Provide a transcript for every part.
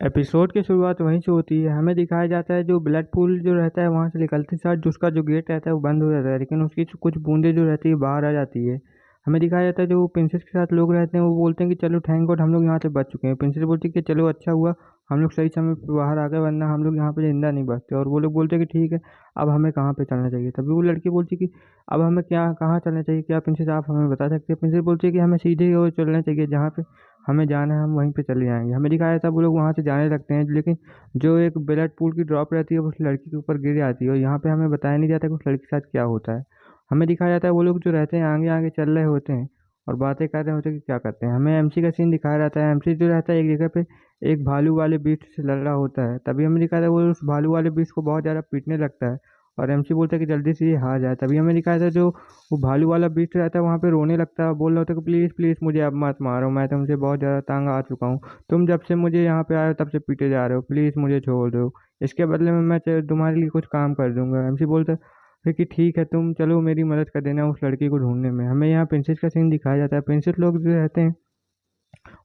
Episode की शुरुआत वहीं से होती है। हमें दिखाया जाता है जो ब्लड पूल जो रहता है वहाँ से निकलते साथ जो उसका जो गेट रहता है वो बंद हो जाता है, लेकिन उसकी कुछ बूंदें जो रहती है बाहर आ जाती है। हमें दिखाया जाता है जो प्रिंसेस के साथ लोग रहते हैं वो बोलते हैं कि चलो थैंक गॉड हम लोग यहाँ से बच चुके हैं। प्रिंसेस बोलती है कि चलो अच्छा हुआ हम लोग सही समय पे बाहर आ गए, वरना हम लोग यहाँ पे जिंदा नहीं बचते। और वो लोग बोलते हैं कि ठीक है, अब हमें कहाँ पे चलना चाहिए। तभी वो लड़की बोलती है कि अब हमें क्या कहाँ चलना चाहिए, क्या प्रिंसेस आप हमें बता सकते हैं। प्रिंसेस बोलती है कि हमें सीधे ही वो चलना चाहिए, जहाँ पे हमें जाना है हम वहीं पे चले जाएंगे। हमें दिखाया था वो लोग वहाँ से जाने लगते हैं, लेकिन जो एक ब्लड पूल की ड्रॉप रहती है वो उस लड़की के ऊपर गिर जाती है। और यहाँ पे हमें बताया नहीं जाता कि उस लड़की के साथ क्या होता है। हमें दिखाया जाता है वो लोग जो रहते हैं आगे आगे चल रहे होते हैं और बातें कर रहे होते हैं कि क्या करते हैं। हमें एमसी का सीन दिखाया जाता है। एमसी जो रहता है एक जगह पे एक भालू वाले बीस्ट से लड़ रहा होता है। तभी हमें दिखाया था वो उस भालू वाले बीस्ट को बहुत ज़्यादा पीटने लगता है और एमसी बोलता है कि जल्दी से ये हार जाए। तभी हमें दिखाया था जो वो भालू वाला बीस्ट रहता है वहाँ पे रोने लगता है, बोल रहा होता है कि प्लीज़ प्लीज़ मुझे अब मत मारो, मैं तुमसे बहुत ज़्यादा तंग आ चुका हूँ। तुम जब से मुझे यहाँ पे आए हो तब से पीटे जा रहे हो, प्लीज़ मुझे छोड़ दो। इसके बदले में मैं तुम्हारे लिए कुछ काम कर दूंगा। एमसी बोलता है कि ठीक है, तुम चलो मेरी मदद कर देना उस लड़की को ढूंढने में। हमें यहाँ प्रिंसेस का सीन दिखाया जाता है। प्रिंसेस लोग जो रहते हैं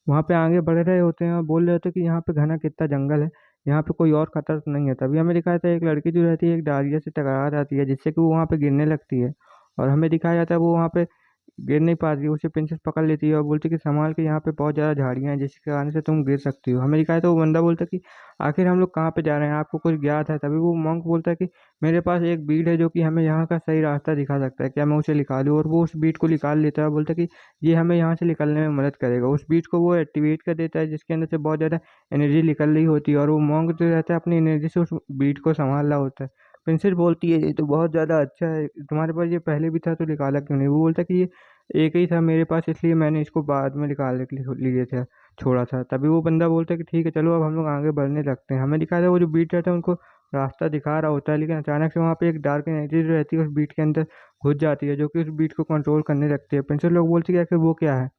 वहाँ पे आगे बढ़ रहे होते हैं और बोल रहे होते हैं कि यहाँ पे घना कितना जंगल है, यहाँ पे कोई और खतरा तो नहीं है। तभी हमें दिखाया जाता है एक लड़की जो रहती है एक डालिया से टकरा जाती है, जिससे कि वो वहाँ पे गिरने लगती है। और हमें दिखाया जाता है वो वहाँ पे गिर नहीं पाती, उसे प्रिंसेस पकड़ लेती है और बोलती है कि संभाल के, यहाँ पे बहुत ज़्यादा झाड़ियाँ हैं जिसके कारण से तुम गिर सकती हो। हमें दिखाया तो वो बंदा बोलता है कि आखिर हम लोग कहाँ पे जा रहे हैं, आपको कुछ ज्ञात है। तभी वो मॉन्क बोलता है कि मेरे पास एक बीड है जो कि हमें यहाँ का सही रास्ता दिखा सकता है, क्या मैं उसे निकालूँ। और वो उस बीट को निकाल लेता है और बोलता है कि ये हमें यहाँ से निकलने में मदद करेगा। उस बीट को वो एक्टिवेट कर देता है जिसके अंदर से बहुत ज़्यादा एनर्जी निकल रही होती है और वो मॉन्क जो रहता है अपनी एनर्जी से उस बीट को संभाल रहा होता है। प्रिंसेस बोलती है ये तो बहुत ज़्यादा अच्छा है, तुम्हारे पास ये पहले भी था तो निकाला क्यों नहीं। वो बोलता है कि ये एक ही था मेरे पास, इसलिए मैंने इसको बाद में निकालने के लिए थे छोड़ा था। तभी वो बंदा बोलता है कि ठीक है चलो अब हम लोग आगे बढ़ने लगते हैं। हमें दिखाया था वो जो बीट रहता है उनको रास्ता दिखा रहा होता है, लेकिन अचानक से वहाँ पे एक डार्क एनर्जी जो रहती है उस बीट के अंदर घुस जाती है, जो कि उस बीट को कंट्रोल करने लगती है। प्रिंसेस लोग बोलते हैं कि आखिर वो क्या है।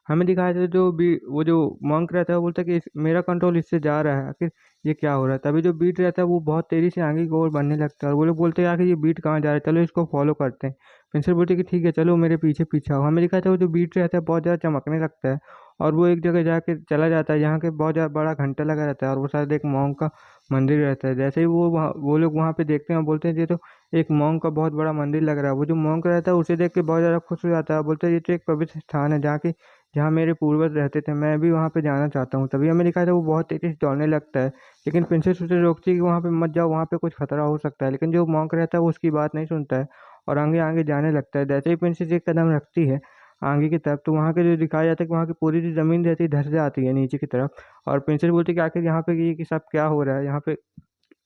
हमें दिखाया था जो बी वो जो मंक रहता है वो बोलता है कि मेरा कंट्रोल इससे जा रहा है, आखिर ये क्या हो रहा है। तभी जो बीट रहता है वो बहुत तेजी से आगे की ओर बढ़ने लगता है और वो लोग बोलते हैं आखिर ये बीट कहाँ जा रहा है, चलो इसको फॉलो करते हैं। प्रिंसिपल बोलते हैं कि ठीक है चलो मेरे पीछे पीछे आओ। हमें दिखाया था वो जो बीट रहता है बहुत ज़्यादा चमकने लगता है और वो एक जगह जाके चला जाता है जहाँ के बहुत ज़्यादा बड़ा घंटा लगा रहता है और वो शायद एक मॉन्क का मंदिर रहता है। जैसे ही वो लोग वहाँ पे देखते हैं और बोलते हैं ये तो एक मॉन्क का बहुत बड़ा मंदिर लग रहा है। वो जो मॉन्क रहता है उसे देख के बहुत ज़्यादा खुश हो जाता है, बोलते हैं ये तो एक पवित्र स्थान है जहाँ मेरे पूर्वज रहते थे, मैं भी वहाँ पे जाना चाहता हूँ। तभी हमें दिखाया था वो बहुत तेज़ी से दौड़ने लगता है, लेकिन प्रिंसेस उसे रोकती है कि वहाँ पे मत जाओ, वहाँ पे कुछ खतरा हो सकता है। लेकिन जो मॉन्क रहता है वो उसकी बात नहीं सुनता है और आगे आगे जाने लगता है। जैसे ही प्रिंसेस एक कदम रखती है आगे की तरफ तो वहाँ के जो दिखाया जाता है कि वहाँ की पूरी जो ज़मीन रहती है धंस जाती है नीचे की तरफ। और प्रिंसेस बोलती है कि आखिर यहाँ पे ये कि सब क्या हो रहा है, यहाँ पे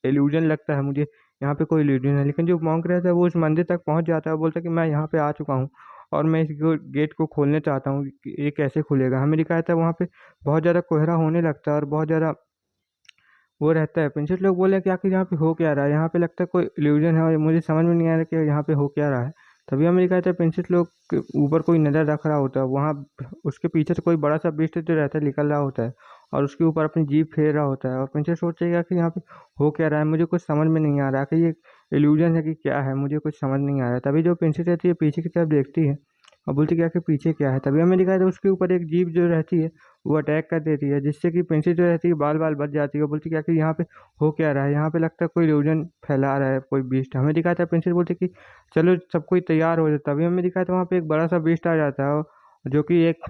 इल्यूजन लगता है मुझे, यहाँ पे कोई इल्यूजन है। लेकिन जो मॉन्क रहता है वो उस मंदिर तक पहुँच जाता है और बोलता है कि मैं यहाँ पे आ चुका हूँ और मैं इस गेट को खोलने चाहता हूँ कि ये कैसे खुलेगा। हमें दिखाया था वहाँ पे बहुत ज़्यादा कोहरा होने लगता है और बहुत ज़्यादा वो रहता है। प्रिंसेस लोग बोले कि आखिर यहाँ पे हो क्या रहा है, यहाँ पे लगता है कोई इल्यूजन है और मुझे समझ में नहीं आ रहा कि यहाँ पे हो क्या रहा है। तभी हमें दिखाया था प्रिंसेस लोग के ऊपर कोई नज़र रख रहा होता है, वहाँ उसके पीछे से कोई बड़ा सा बिस्ट जो रहता है निकल रहा होता है और उसके ऊपर अपनी जीभ फेर रहा होता है। और प्रिंसेस सोचेगा कि यहाँ पे हो क्या रहा है, मुझे कुछ समझ में नहीं आ रहा कि ये इल्यूजन है कि क्या है, मुझे कुछ समझ नहीं आ रहा है। तभी जो प्रिंसेस रहती है पीछे की तरफ देखती है और बोलती है कि आखिर पीछे क्या है। तभी हमें दिखाया था उसके ऊपर एक जीभ जो रहती है वो अटैक कर देती है, जिससे कि प्रिंसेस जो रहती है बाल बाल बच जाती है। वो बोलती है कि आखिर यहाँ पे हो क्या रहा है, यहाँ पे लगता है कोई इल्यूजन फैला रहा है कोई बीस्ट। हमें दिखाया था प्रिंसेस बोलती है कि चलो सब कोई तैयार हो जाता। तभी हमें दिखाया था वहाँ पे एक बड़ा सा बीस्ट आ जाता है जो कि एक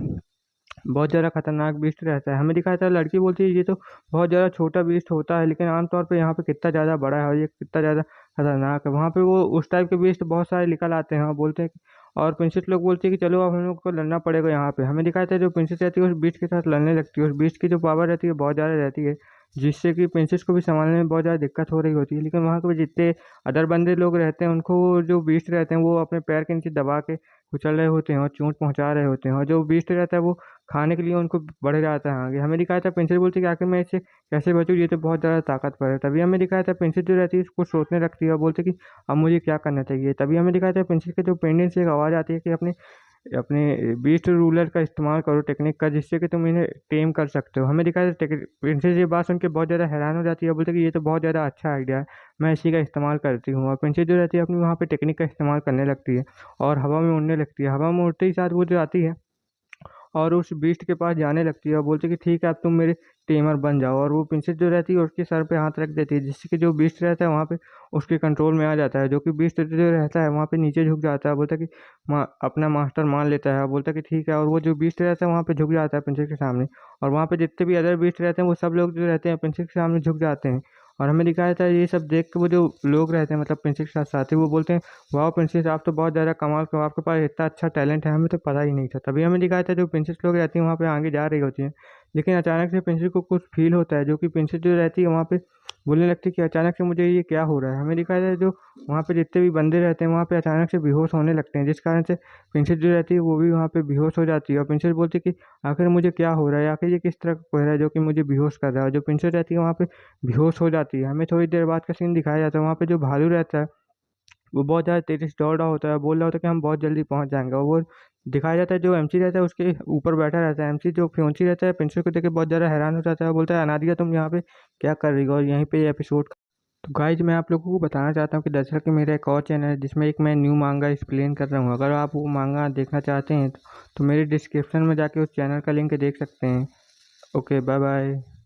बहुत ज़्यादा खतरनाक बीस्ट रहता है। हमें दिखाया था लड़की बोलती है ये तो बहुत ज़्यादा छोटा बीस्ट होता है, लेकिन आमतौर पे यहाँ पे कितना ज़्यादा बड़ा है और ये कितना ज़्यादा खतरनाक है। वहाँ पे वो उस टाइप के बीस्ट बहुत सारे निकल आते हैं और बोलते हैं और प्रिंसेस लोग बोलती है कि चलो अब हम लोग को लड़ना पड़ेगा यहाँ पे। हमें दिखाया था जो प्रिंसेस रहती है उस बीस्ट के साथ लड़ने लगती है। उस बीस्ट की जो पावर रहती है बहुत ज़्यादा रहती है, जिससे कि प्रिंसेस को भी संभालने में बहुत ज़्यादा दिक्कत हो रही होती है। लेकिन वहाँ के जितने अदर बंदे लोग रहते हैं उनको वो जो बीस्ट रहते हैं वो अपने पैर के नीचे दबा के कुचल रहे होते हैं और चोट पहुँचा रहे होते हैं और जो बीस्ट रहता है वो खाने के लिए उनको बढ़ जाता है आगे। हमें दिखाया था प्रिंसेस बोलती है कि आखिर मैं इससे कैसे बचूँ, ये तो बहुत ज़्यादा ताकतवर है। तभी हमें दिखाया था प्रिंसेस जो रहती है उसको सोचने लगती है और बोलती है कि अब मुझे क्या करना चाहिए। तभी हमें दिखाया था प्रिंसेस के जो पेंडेंट से एक आवाज़ आती है कि अपने अपने बीस्ट रूलर का इस्तेमाल करो टेक्निक का, जिससे कि तुम इन्हें टेम कर सकते हो। हमें दिखाया था प्रिंसेस ये बात सुन के बहुत ज़्यादा हैरान हो जाती है, बोलते कि ये तो बहुत ज़्यादा अच्छा आइडिया है, मैं इसी का इस्तेमाल करती हूँ। और प्रिंसेस जो रहती है अपनी वहाँ पे टेक्निक का इस्तेमाल करने लगती है और हवा में उड़ने लगती है। हवा में उड़ते ही साथ वो जो आती है और उस बीस्ट के पास जाने लगती है और बोलती है कि ठीक है, अब तुम मेरे टेमर बन जाओ। और वो प्रिंसेस जो रहती है उसके सर पे हाथ रख देती है, जिससे कि जो बीस्ट रहता है वहाँ पे उसके कंट्रोल में आ जाता है। जो कि बीस्ट जो रहता है वहाँ पे नीचे झुक जाता है, बोलता है कि अपना मास्टर मान लेता है, बोलता है कि ठीक है। और वो जो बीस्ट रहता है वहाँ पे झुक जाता है प्रिंसेस के सामने। और वहाँ पे जितने भी अदर बीस्ट रहते हैं वो सब लोग जो रहते हैं प्रिंसेस के सामने झुक जाते हैं। और हमें दिखाया जाता है ये सब देख के वो जो लोग रहते हैं मतलब प्रिंसेस के साथ साथी, वो बोलते हैं वाह प्रिंसेस, आप तो बहुत ज़्यादा कमाल के हो, आपके पास इतना अच्छा टैलेंट है, हमें तो पता ही नहीं था। तभी हमें दिखाया था जो प्रिंसेस लोग रहती हैं वहाँ पे आगे जा रही होती हैं, लेकिन अचानक से प्रिंसेस को कुछ फील होता है। जो कि प्रिंसेस जो रहती है वहाँ पे बोलने लगती है कि अचानक से मुझे ये क्या हो रहा है। हमें दिखाया जाए जो वहाँ पे जितने भी बंदे रहते हैं वहाँ पे अचानक से बेहोश होने लगते हैं, जिस कारण से प्रिंसेस जो रहती है वो भी वहाँ पे बेहोश हो जाती है। और प्रिंसेस बोलती है कि आखिर मुझे क्या हो रहा है, आखिर ये किस तरह का कोहरा है जो कि मुझे बेहोश कर रहा है। और जो प्रिंसेस रहती है वहाँ पे बेहोश हो जाती है। हमें थोड़ी देर बाद का सीन दिखाया जाता है, वहाँ पे जो भालू रहता है वो बहुत ज़्यादा तेज़ी से दौड़ रहा होता है, बोल रहा होता है कि हम बहुत जल्दी पहुँच जाएँगे। और वो दिखाया जाता है जो एमसी रहता है उसके ऊपर बैठा रहता है। एमसी जो फ्योंची रहता है प्रिंसेस को देख के बहुत ज़्यादा हैरान हो जाता है, बोलता है अनादिया तुम यहाँ पे क्या कर रही हो। और यहीं पे ये एपिसोड। तो गाइज मैं आप लोगों को बताना चाहता हूँ कि दरअसल कि मेरा एक और चैनल है जिसमें एक मैं न्यू मांगा एक्सप्लेन कर रहा हूँ। अगर आप वो मांगा देखना चाहते हैं तो मेरे डिस्क्रिप्शन में जाके उस चैनल का लिंक देख सकते हैं। Okay, bye bye.